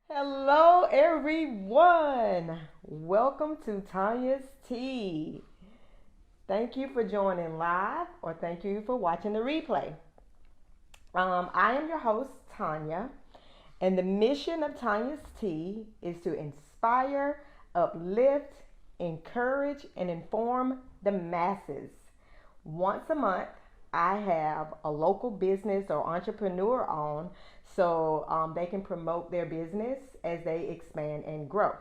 Hello, everyone. Welcome to Tonya's Tea. Thank you for joining live or thank you for watching the replay. I am your host, Tonya, and the mission of Tonya's Tea is to inspire, uplift, encourage, and inform the masses. Once a month, I have a local business or entrepreneur on so they can promote their business as they expand and grow.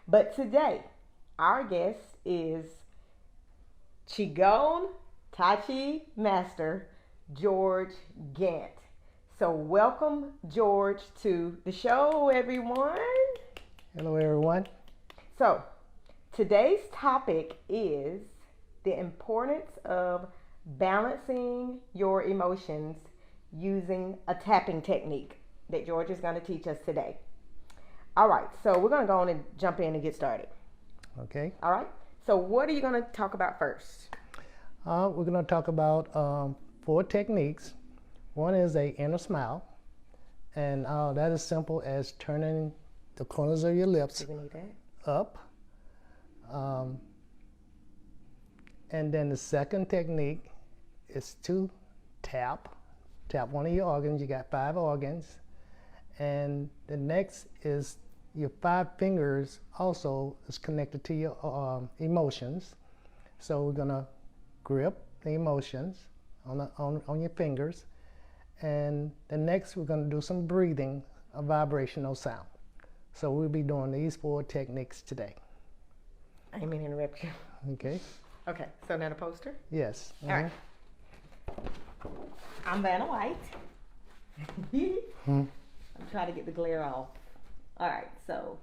But today, our guest is Qigong Tai Chi Master George Gant. So, welcome, George, to the show, everyone. Hello, everyone. So, today's topic is the importance of balancing your emotions using a tapping technique that George is going to teach us today. All right, so we're going to go on and jump in and get started. Okay. All right, so what are you going to talk about first? We're going to talk about four techniques. One is a inner smile, and that is simple as turning the corners of your lips Do we need that? up. And then the second technique is to tap one of your organs. You got 5 organs. And the next is your 5 fingers also is connected to your emotions. So we're gonna grip the emotions on your fingers. And the next we're gonna do some breathing, a vibrational sound. So we'll be doing these 4 techniques today. I didn't mean to interrupt you. Okay? Okay, so now the poster. Yes. All right. I'm Vanna White. I'm trying to get the glare off. All right, so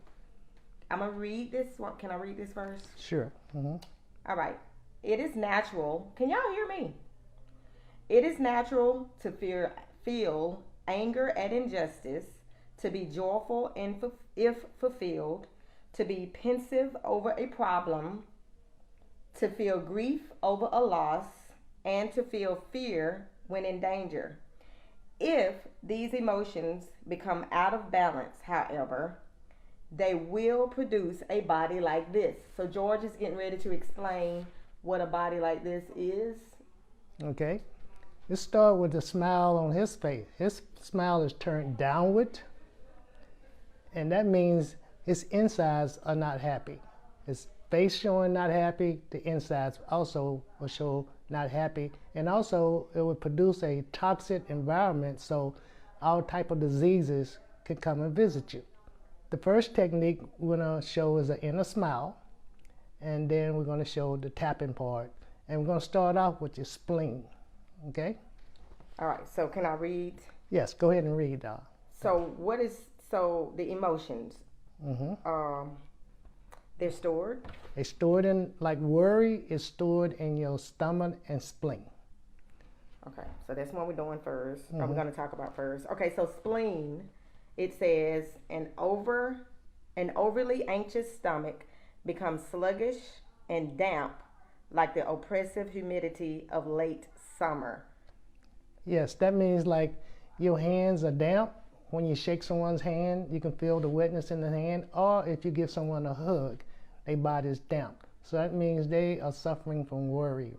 I'm going to read this one. Can I read this first? Sure. All right. It is natural. Can y'all hear me? It is natural to feel anger at injustice, to be joyful if fulfilled, to be pensive over a problem, to feel grief over a loss, and to feel fear when in danger. If these emotions become out of balance, however, they will produce a body like this. So George is getting ready to explain what a body like this is. Okay. Let's start with the smile on his face. His smile is turned downward, and that means his insides are not happy. His face showing not happy, the insides also will show not happy, and also it will produce a toxic environment, so all type of diseases can come and visit you. The first technique we're going to show is an inner smile, and then we're going to show the tapping part, and we're going to start off with your spleen. Okay? All right, so can I read? Yes, go ahead and read. So the emotions? They're stored. They stored in, like worry is stored in your stomach and spleen. Okay, so that's what we're doing 1st I'm going to talk about first. Okay, so spleen, it says an overly anxious stomach becomes sluggish and damp, like the oppressive humidity of late summer. Yes, that means like your hands are damp. When you shake someone's hand, you can feel the wetness in the hand, or if you give someone a hug, their body is damp. So that means they are suffering from worry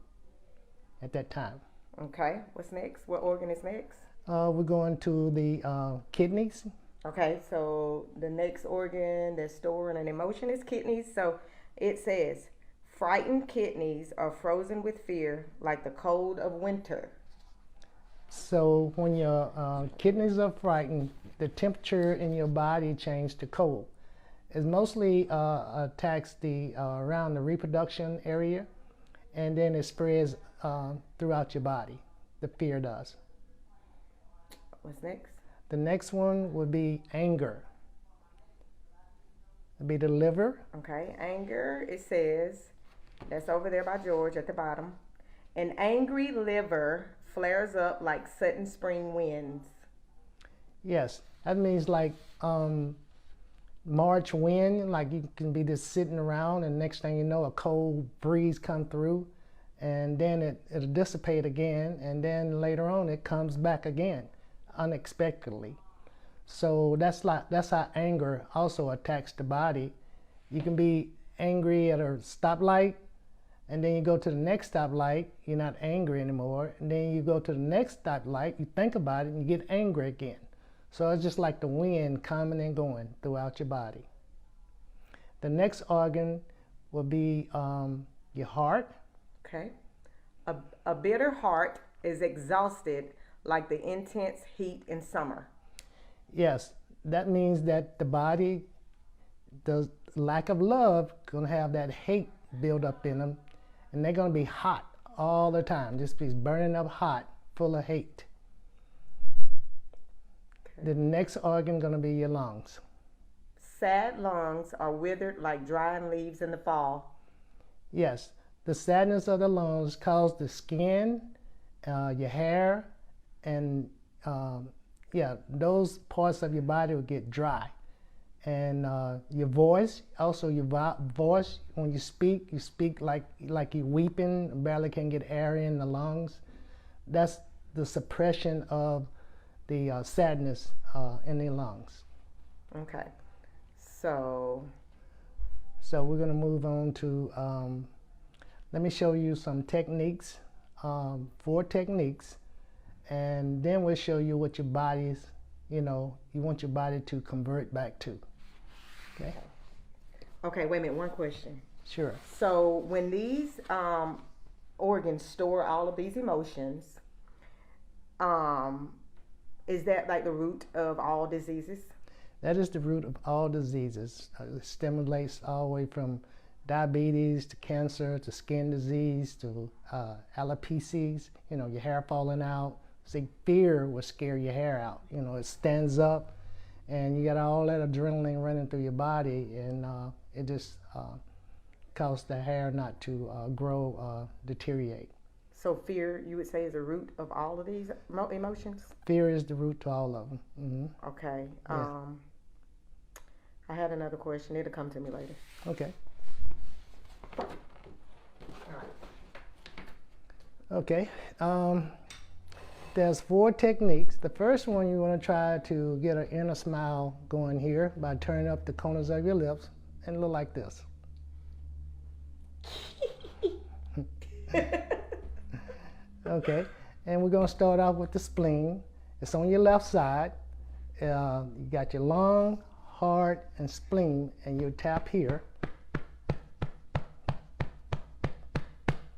at that time. Okay, what's next? What organ is next? We're going to the kidneys. Okay, so the next organ that's storing an emotion is kidneys. So it says, frightened kidneys are frozen with fear like the cold of winter. So when your kidneys are frightened, the temperature in your body changes to cold. It mostly attacks the around the reproduction area, and then it spreads throughout your body. The fear does. What's next? The next one would be anger. It'd be the liver. Okay, anger, it says, that's over there by George at the bottom. An angry liver flares up like sudden spring winds. Yes, that means like March wind, like you can be just sitting around and next thing you know a cold breeze come through, and then it'll dissipate again, and then later on it comes back again unexpectedly. So that's how anger also attacks the body. You can be angry at a stoplight, and then you go to the next stoplight, you're not angry anymore, and then you go to the next stoplight, you think about it, and you get angry again. So it's just like the wind coming and going throughout your body. The next organ will be your heart. Okay. A bitter heart is exhausted like the intense heat in summer. Yes, that means that the body, the lack of love, going to have that hate build up in them, and they're going to be hot all the time, just be burning up hot, full of hate. Okay. The next organ going to be your lungs. Sad lungs are withered like drying leaves in the fall. Yes, the sadness of the lungs causes the skin, your hair, and those parts of your body will get dry. And your voice, also your voice, when you speak like you're weeping, barely can get air in the lungs. That's the suppression of the sadness in the lungs. Okay. So we're going to move on to, let me show you some techniques, 4 techniques, and then we'll show you what your body's, you want your body to convert back to. Okay. Okay, wait a minute, one question. Sure. So when these organs store all of these emotions, is that like the root of all diseases? That is the root of all diseases. It stimulates all the way from diabetes to cancer to skin disease to alopecia, your hair falling out. See, fear will scare your hair out. It stands up, and you got all that adrenaline running through your body, and it just causes the hair not to grow, deteriorate. So fear, you would say, is the root of all of these emotions? Fear is the root to all of them. Mm-hmm. Okay. Yes. I had another question. It'll come to me later. Okay. All right. Okay. There's 4 techniques. The first one, you want to try to get an inner smile going here by turning up the corners of your lips and look like this. Okay, and we're going to start off with the spleen. It's on your left side. You got your lung, heart, and spleen, and you tap here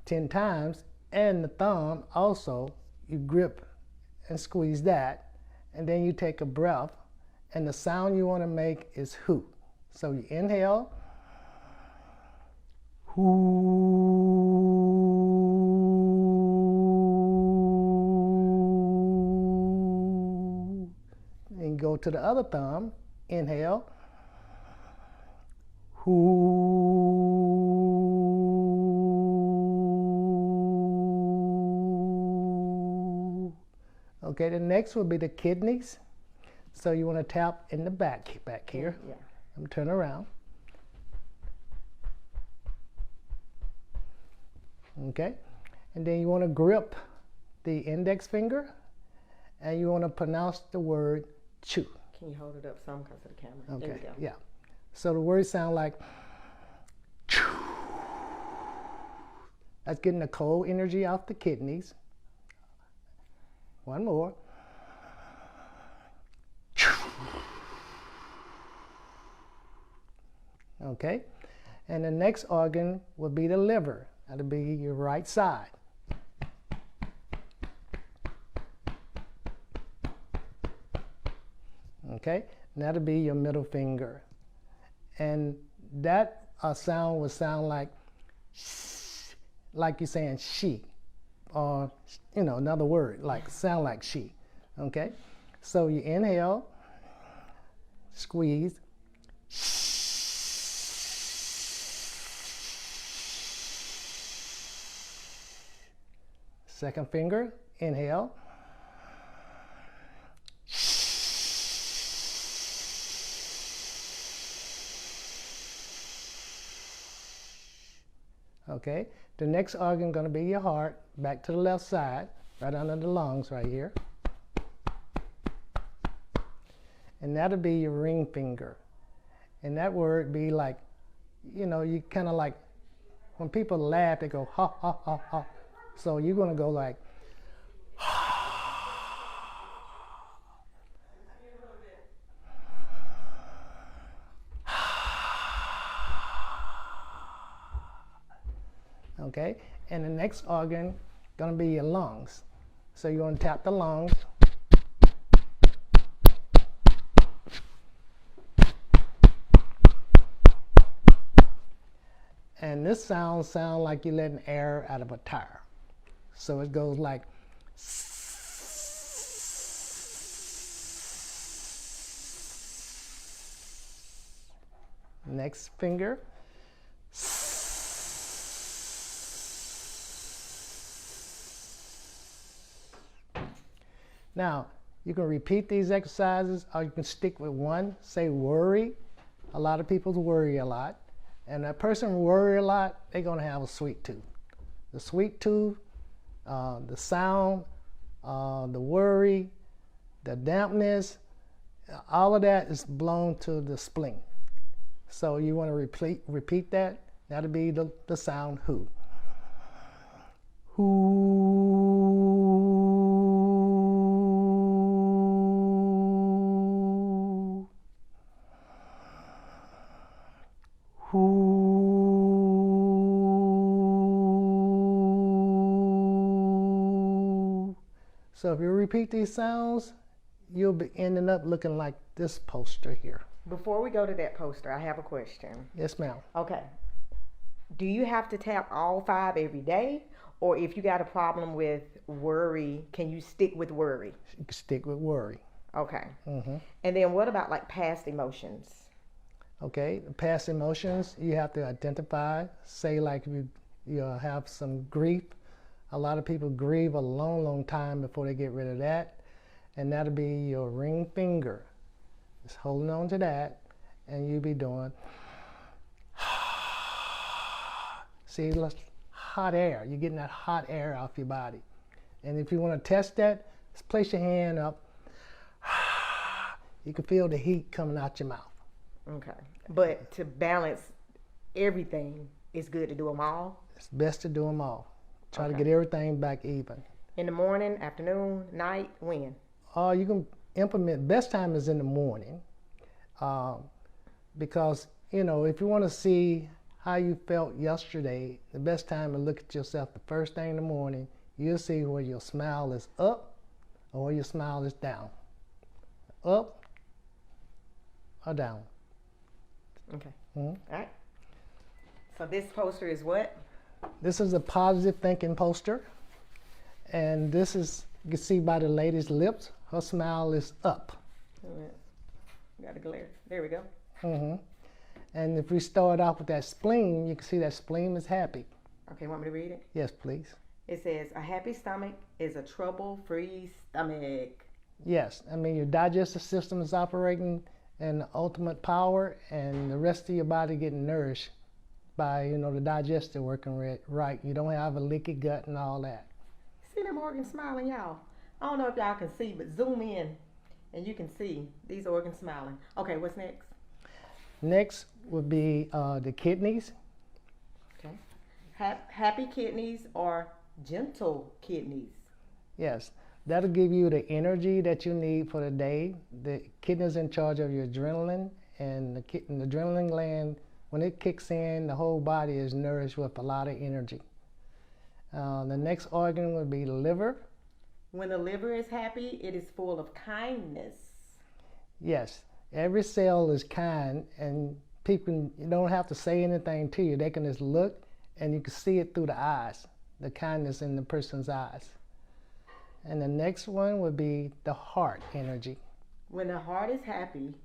10 times, and the thumb also, you grip and squeeze that, and then you take a breath, and the sound you want to make is who. So you inhale, whoo, and go to the other thumb, inhale, whoo. Okay, the next will be the kidneys. So you want to tap in the back here. Yeah. I'm turn around. Okay, and then you want to grip the index finger, and you want to pronounce the word chew. Can you hold it up some because of the camera? Okay, There we go. yeah. So the words sound like chew. That's getting the cold energy off the kidneys. One more. Okay, and the next organ will be the liver. That'll be your right side. Okay, and that'll be your middle finger. And that sound would sound like sh, like you're saying she, or another word, like sound like she. Okay, so you inhale, squeeze, second finger, inhale. Okay, the next organ going to be your heart, back to the left side, right under the lungs right here. and that'll be your ring finger. And that word be like, you kind of like, when people laugh, they go, ha, ha, ha, ha. So you're going to go like, okay? And the next organ going to be your lungs. So you're going to tap the lungs. And this sound like you're letting air out of a tire. So it goes like, next finger. Now, you can repeat these exercises, or you can stick with one. Say worry. A lot of people worry a lot. And that person worry a lot, they're going to have a sweet tooth. The sweet tooth, the sound, the worry, the dampness, all of that is blown to the spleen. So you want to repeat that. That'll be the sound who. Who. Who. So if you repeat these sounds, you'll be ending up looking like this poster here. Before we go to that poster, I have a question. Yes, ma'am. Okay. Do you have to tap all 5 every day? Or if you got a problem with worry, can you stick with worry? You can stick with worry. Okay. Mm-hmm. And then what about like past emotions? Okay, past emotions, you have to identify. Say like you have some grief. A lot of people grieve a long, long time before they get rid of that. And that'll be your ring finger. Just holding on to that, and you'll be doing, see, hot air. You're getting that hot air off your body. And if you want to test that, just place your hand up. You can feel the heat coming out your mouth. Okay. But to balance everything, it's good to do them all? It's best to do them all. Try to Okay. get everything back even. In the morning, afternoon, night, when? You can implement, best time is in the morning. Because, if you want to see how you felt yesterday, the best time to look at yourself the first thing in the morning, you'll see where your smile is up or where your smile is down. Up or down. Okay. Mm-hmm. All right. So this poster is what? This is a positive thinking poster. And this is, you can see by the lady's lips, her smile is up. Got a glare. There we go. Mm-hmm. And if we start off with that spleen, you can see that spleen is happy. Okay, want me to read it? Yes, please. It says, a happy stomach is a trouble-free stomach. Yes, I mean your digestive system is operating in the ultimate power, and the rest of your body getting nourished by the digestive working right. You don't have a leaky gut and all that. See them organs smiling, y'all? I don't know if y'all can see, but zoom in and you can see these organs smiling. Okay, what's next? Next would be the kidneys. Okay. Happy kidneys or gentle kidneys? Yes, that'll give you the energy that you need for the day. The kidneys in charge of your adrenaline, and the adrenaline gland, when it kicks in, the whole body is nourished with a lot of energy. The next organ would be the liver. When the liver is happy, it is full of kindness. Yes, every cell is kind, and people, you don't have to say anything to you. They can just look, and you can see it through the eyes, the kindness in the person's eyes. And the next one would be the heart energy. When the heart is happy,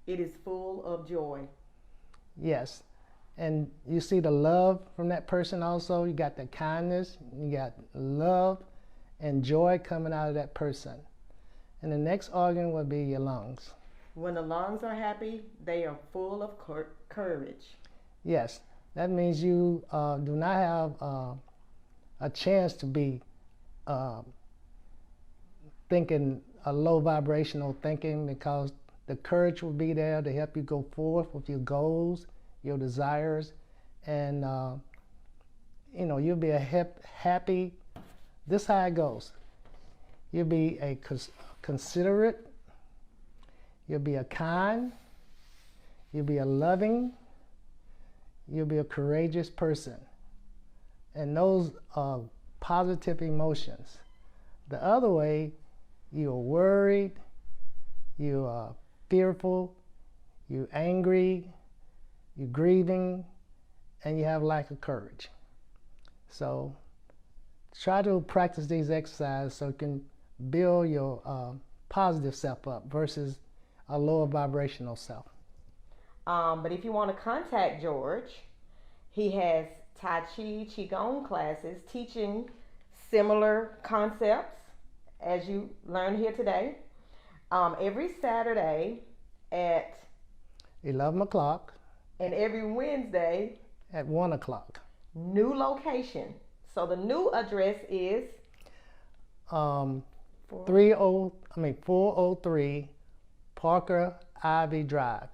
it is full of joy. Yes, and you see the love from that person also. You got the kindness, you got love and joy coming out of that person. And the next organ would be your lungs. When the lungs are happy, they are full of courage. Yes, that means you do not have a chance to be thinking a low vibrational thinking, because The courage will be there to help you go forth with your goals, your desires, and you'll be a happy. This is how it goes. You'll be a considerate. You'll be a kind. You'll be a loving. You'll be a courageous person. And those are positive emotions. The other way, you're worried, you are fearful, you're angry, you're grieving, and you have lack of courage. So try to practice these exercises so you can build your positive self up versus a lower vibrational self. But if you want to contact George, he has Tai Chi, Qigong classes teaching similar concepts as you learned here today. Every Saturday at 11 o'clock. And every Wednesday at 1 o'clock. New location. So the new address is 403 Parker Ivy Drive.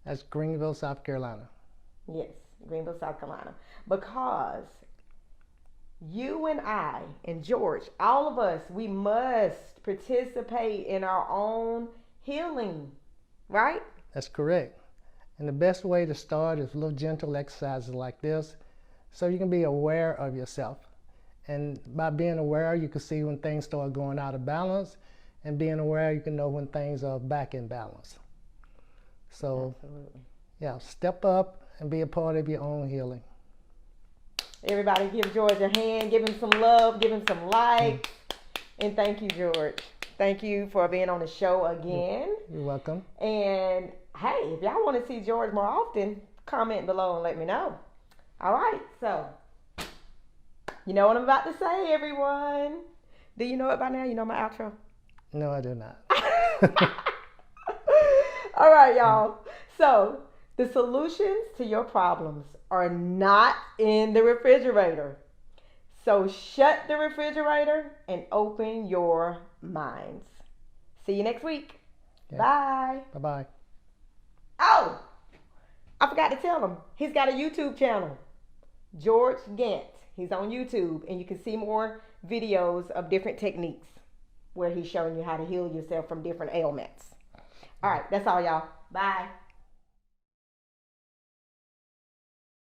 That's Greenville, South Carolina. Yes, Greenville, South Carolina. Because you and I and George, all of us, we must participate in our own healing, right? That's correct. And the best way to start is little gentle exercises like this so you can be aware of yourself. And by being aware, you can see when things start going out of balance, and being aware, you can know when things are back in balance. So, absolutely. Yeah, step up and be a part of your own healing. Everybody give George a hand, give him some love, give him some likes. And thank you, George. Thank you for being on the show again. You're welcome. And hey, if y'all want to see George more often, comment below and let me know. All right, so you know what I'm about to say, everyone. Do you know it by now? You know my outro? No, I do not. All right, y'all. So the solutions to your problems are not in the refrigerator. So shut the refrigerator and open your minds. See you next week. Okay. Bye. Bye-bye. Oh, I forgot to tell him. He's got a YouTube channel, George Gant. He's on YouTube, and you can see more videos of different techniques where he's showing you how to heal yourself from different ailments. All right, that's all, y'all. Bye.